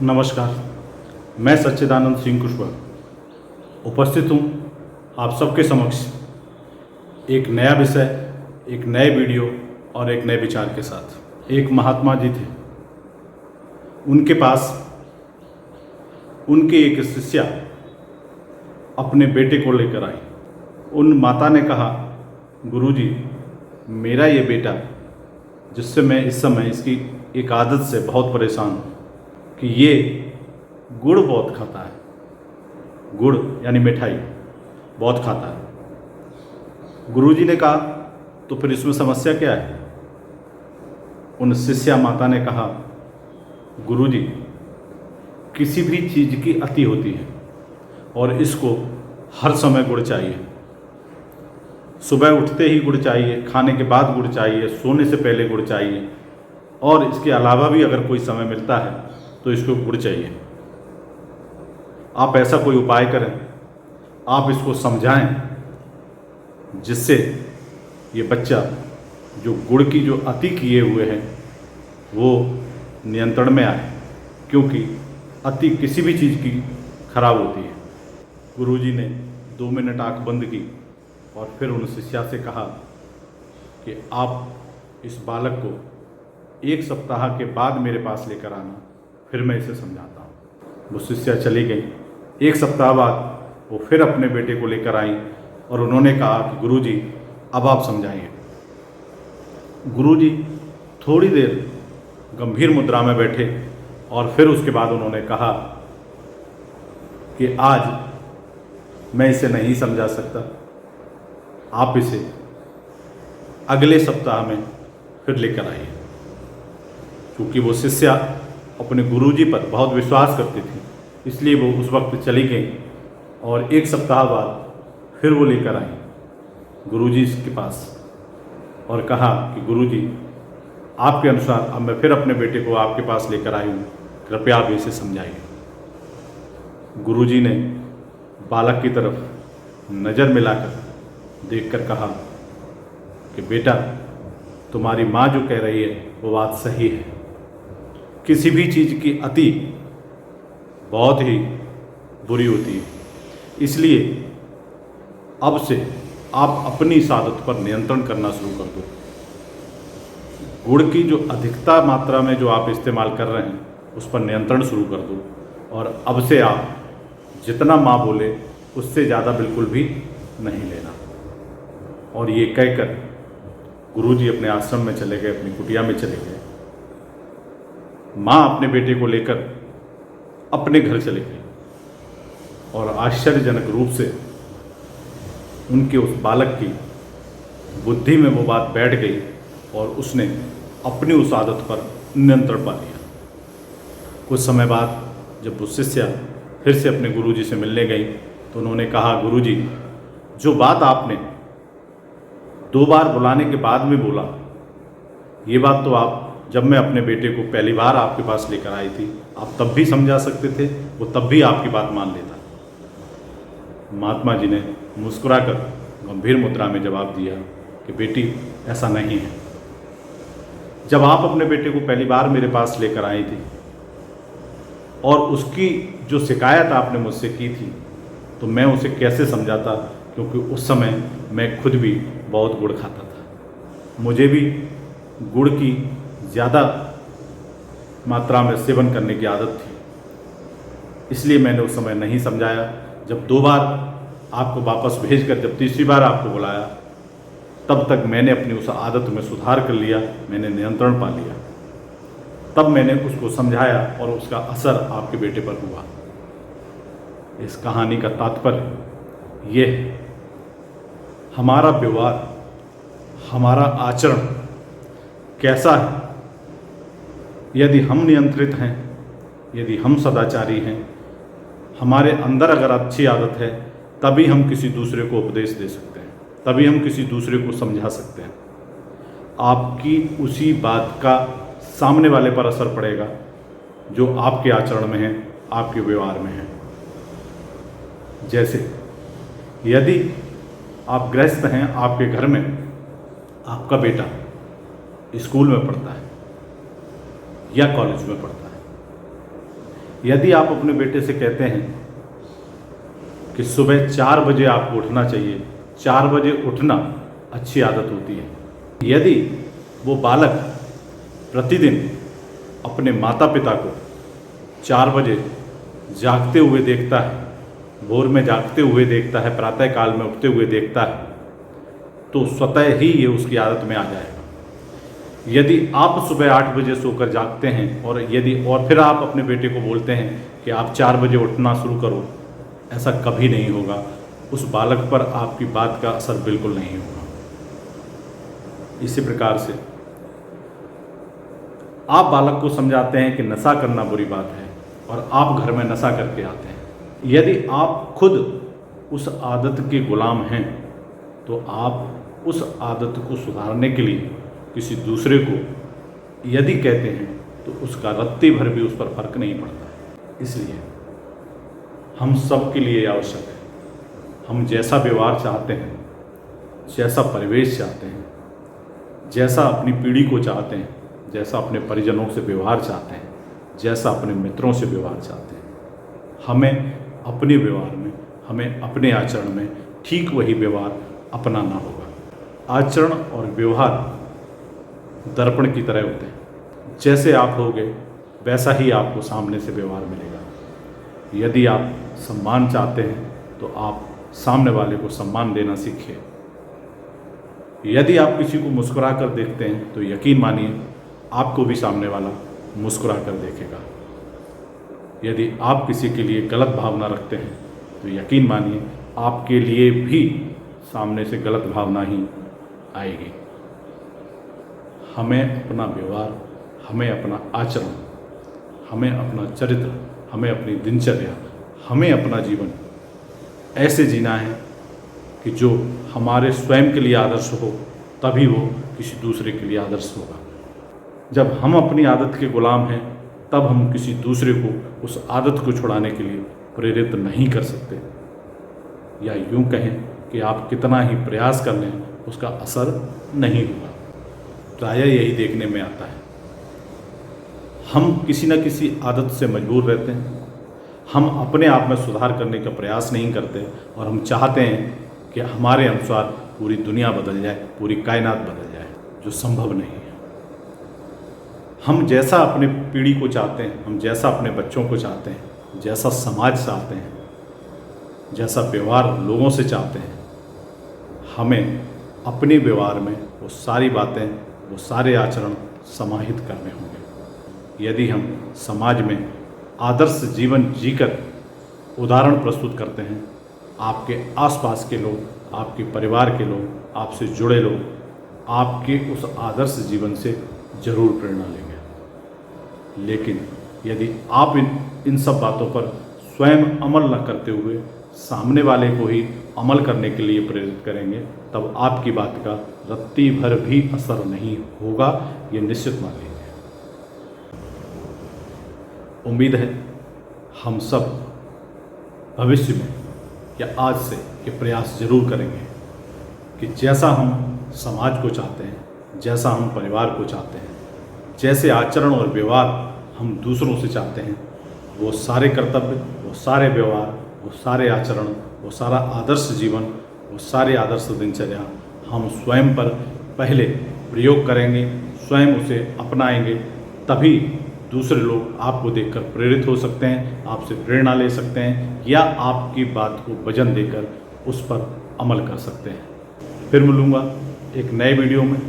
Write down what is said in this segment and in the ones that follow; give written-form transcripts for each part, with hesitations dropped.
नमस्कार। मैं सच्चिदानंद सिंह कुशवाहा उपस्थित हूँ आप सबके समक्ष एक नया विषय, एक नए वीडियो और एक नए विचार के साथ। एक महात्मा जी थे, उनके पास उनकी एक शिष्या अपने बेटे को लेकर आई। उन माता ने कहा, गुरुजी, मेरा ये बेटा, जिससे मैं इस समय इसकी एक आदत से बहुत परेशान हूँ कि ये गुड़ बहुत खाता है, गुड़ यानी मिठाई बहुत खाता है। गुरुजी ने कहा, तो फिर इसमें समस्या क्या है? उन शिष्या माता ने कहा, गुरुजी, किसी भी चीज़ की अति होती है और इसको हर समय गुड़ चाहिए। सुबह उठते ही गुड़ चाहिए, खाने के बाद गुड़ चाहिए, सोने से पहले गुड़ चाहिए, और इसके अलावा भी अगर कोई समय मिलता है तो इसको गुड़ चाहिए। आप ऐसा कोई उपाय करें, आप इसको समझाएं, जिससे ये बच्चा जो गुड़ की जो अति किए हुए हैं वो नियंत्रण में आए, क्योंकि अति किसी भी चीज़ की खराब होती है। गुरुजी ने 2 मिनट आंख बंद की और फिर उन शिष्या से कहा कि आप इस बालक को 1 सप्ताह के बाद मेरे पास लेकर आना, फिर मैं इसे समझाता हूँ। वो शिष्या चली गई। 1 सप्ताह बाद वो फिर अपने बेटे को लेकर आई और उन्होंने कहा कि गुरुजी, अब आप समझाइए। गुरुजी थोड़ी देर गंभीर मुद्रा में बैठे और फिर उसके बाद उन्होंने कहा कि आज मैं इसे नहीं समझा सकता, आप इसे अगले सप्ताह में फिर लेकर आइए। क्योंकि वो शिष्या अपने गुरुजी पर बहुत विश्वास करती थी, इसलिए वो उस वक्त चली गई और 1 सप्ताह बाद फिर वो लेकर आई गुरुजी के पास और कहा कि गुरुजी, आपके अनुसार अब मैं फिर अपने बेटे को आपके पास लेकर आई हूँ, कृपया आप इसे समझाइए। गुरुजी ने बालक की तरफ नज़र मिलाकर देखकर कहा कि बेटा, तुम्हारी माँ जो कह रही है वो बात सही है। किसी भी चीज़ की अति बहुत ही बुरी होती है, इसलिए अब से आप अपनी इस आदत पर नियंत्रण करना शुरू कर दो। गुड़ की जो अधिकता मात्रा में जो आप इस्तेमाल कर रहे हैं उस पर नियंत्रण शुरू कर दो, और अब से आप जितना माँ बोले उससे ज़्यादा बिल्कुल भी नहीं लेना। और ये कहकर गुरुजी अपने आश्रम में चले गए, अपनी कुटिया में चले गए। माँ अपने बेटे को लेकर अपने घर चली गई और आश्चर्यजनक रूप से उनके उस बालक की बुद्धि में वो बात बैठ गई और उसने अपनी उस आदत पर नियंत्रण पा लिया। कुछ समय बाद जब वो शिष्या फिर से अपने गुरुजी से मिलने गई तो उन्होंने कहा, गुरुजी, जो बात आपने 2 बार बुलाने के बाद में बोला, ये बात तो आप जब मैं अपने बेटे को पहली बार आपके पास लेकर आई थी, आप तब भी समझा सकते थे, वो तब भी आपकी बात मान लेता। महात्मा जी ने मुस्कुराकर गंभीर मुद्रा में जवाब दिया कि बेटी, ऐसा नहीं है। जब आप अपने बेटे को पहली बार मेरे पास लेकर आई थी और उसकी जो शिकायत आपने मुझसे की थी, तो मैं उसे कैसे समझाता, क्योंकि उस समय मैं खुद भी बहुत गुड़ खाता था। मुझे भी गुड़ की ज़्यादा मात्रा में सेवन करने की आदत थी, इसलिए मैंने उस समय नहीं समझाया। जब 2 बार आपको वापस भेजकर जब तीसरी बार आपको बुलाया, तब तक मैंने अपनी उस आदत में सुधार कर लिया, मैंने नियंत्रण पा लिया। तब मैंने उसको समझाया और उसका असर आपके बेटे पर हुआ। इस कहानी का तात्पर्य ये है, हमारा व्यवहार, हमारा आचरण कैसा है। यदि हम नियंत्रित हैं, यदि हम सदाचारी हैं, हमारे अंदर अगर अच्छी आदत है, तभी हम किसी दूसरे को उपदेश दे सकते हैं, तभी हम किसी दूसरे को समझा सकते हैं। आपकी उसी बात का सामने वाले पर असर पड़ेगा जो आपके आचरण में है, आपके व्यवहार में है। जैसे यदि आप गृहस्थ हैं, आपके घर में आपका बेटा स्कूल में पढ़ता है या कॉलेज में पढ़ता है, यदि आप अपने बेटे से कहते हैं कि सुबह 4 बजे आपको उठना चाहिए, 4 बजे उठना अच्छी आदत होती है, यदि वो बालक प्रतिदिन अपने माता पिता को 4 बजे जागते हुए देखता है, भोर में जागते हुए देखता है, प्रातःकाल में उठते हुए देखता है, तो स्वतः ही ये उसकी आदत में आ जाएगा। यदि आप सुबह 8 बजे सोकर जागते हैं और फिर आप अपने बेटे को बोलते हैं कि आप 4 बजे उठना शुरू करो, ऐसा कभी नहीं होगा। उस बालक पर आपकी बात का असर बिल्कुल नहीं होगा। इसी प्रकार से आप बालक को समझाते हैं कि नशा करना बुरी बात है और आप घर में नशा करके आते हैं। यदि आप खुद उस आदत के गुलाम हैं तो आप उस आदत को सुधारने के लिए किसी दूसरे को यदि कहते हैं तो उसका रत्ती भर भी उस पर फर्क नहीं पड़ता। इसलिए हम सब के लिए आवश्यक है, हम जैसा व्यवहार चाहते हैं, जैसा परिवेश चाहते हैं, जैसा अपनी पीढ़ी को चाहते हैं, जैसा अपने परिजनों से व्यवहार चाहते हैं, जैसा अपने मित्रों से व्यवहार चाहते हैं, हमें अपने व्यवहार में, हमें अपने आचरण में ठीक वही व्यवहार अपनाना होगा। आचरण और व्यवहार दर्पण की तरह होते हैं। जैसे आप होगे वैसा ही आपको सामने से व्यवहार मिलेगा। यदि आप सम्मान चाहते हैं तो आप सामने वाले को सम्मान देना सीखिए। यदि आप किसी को मुस्कुरा कर देखते हैं तो यकीन मानिए आपको भी सामने वाला मुस्कुरा कर देखेगा। यदि आप किसी के लिए गलत भावना रखते हैं तो यकीन मानिए आपके लिए भी सामने से गलत भावना ही आएगी। हमें अपना व्यवहार, हमें अपना आचरण, हमें अपना चरित्र, हमें अपनी दिनचर्या, हमें अपना जीवन ऐसे जीना है कि जो हमारे स्वयं के लिए आदर्श हो, तभी वो किसी दूसरे के लिए आदर्श होगा। जब हम अपनी आदत के गुलाम हैं तब हम किसी दूसरे को उस आदत को छुड़ाने के लिए प्रेरित नहीं कर सकते, या यूँ कहें कि आप कितना ही प्रयास कर लें उसका असर नहीं होगा। प्रायः यही देखने में आता है। हम किसी न किसी आदत से मजबूर रहते हैं, हम अपने आप में सुधार करने का प्रयास नहीं करते और हम चाहते हैं कि हमारे अनुसार पूरी दुनिया बदल जाए, पूरी कायनात बदल जाए, जो संभव नहीं है। हम जैसा अपने पीढ़ी को चाहते हैं, हम जैसा अपने बच्चों को चाहते हैं, जैसा समाज चाहते हैं, जैसा व्यवहार लोगों से चाहते हैं, हमें अपने व्यवहार में वो सारी बातें, वो सारे आचरण समाहित करने होंगे। यदि हम समाज में आदर्श जीवन जीकर उदाहरण प्रस्तुत करते हैं, आपके आसपास के लोग, आपके परिवार के लोग, आपसे जुड़े लोग आपके उस आदर्श जीवन से जरूर प्रेरणा लेंगे। लेकिन यदि आप इन सब बातों पर स्वयं अमल न करते हुए सामने वाले को ही अमल करने के लिए प्रेरित करेंगे, तब आपकी बात का रत्ती भर भी असर नहीं होगा, ये निश्चित मान लीजिए। उम्मीद है हम सब भविष्य में या आज से ये प्रयास जरूर करेंगे कि जैसा हम समाज को चाहते हैं, जैसा हम परिवार को चाहते हैं, जैसे आचरण और व्यवहार हम दूसरों से चाहते हैं, वो सारे कर्तव्य, वो सारे व्यवहार, वो सारे आचरण, वो सारा आदर्श जीवन, वो सारे आदर्श दिनचर्या हम स्वयं पर पहले प्रयोग करेंगे, स्वयं उसे अपनाएंगे, तभी दूसरे लोग आपको देखकर प्रेरित हो सकते हैं, आपसे प्रेरणा ले सकते हैं, या आपकी बात को वजन देकर उस पर अमल कर सकते हैं। फिर मिलूँगा एक नए वीडियो में,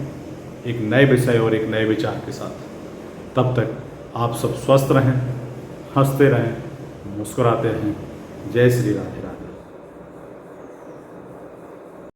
एक नए विषय और एक नए विचार के साथ। तब तक आप सब स्वस्थ रहें, हंसते रहें, मुस्कुराते रहें। जय श्री राधे राधे।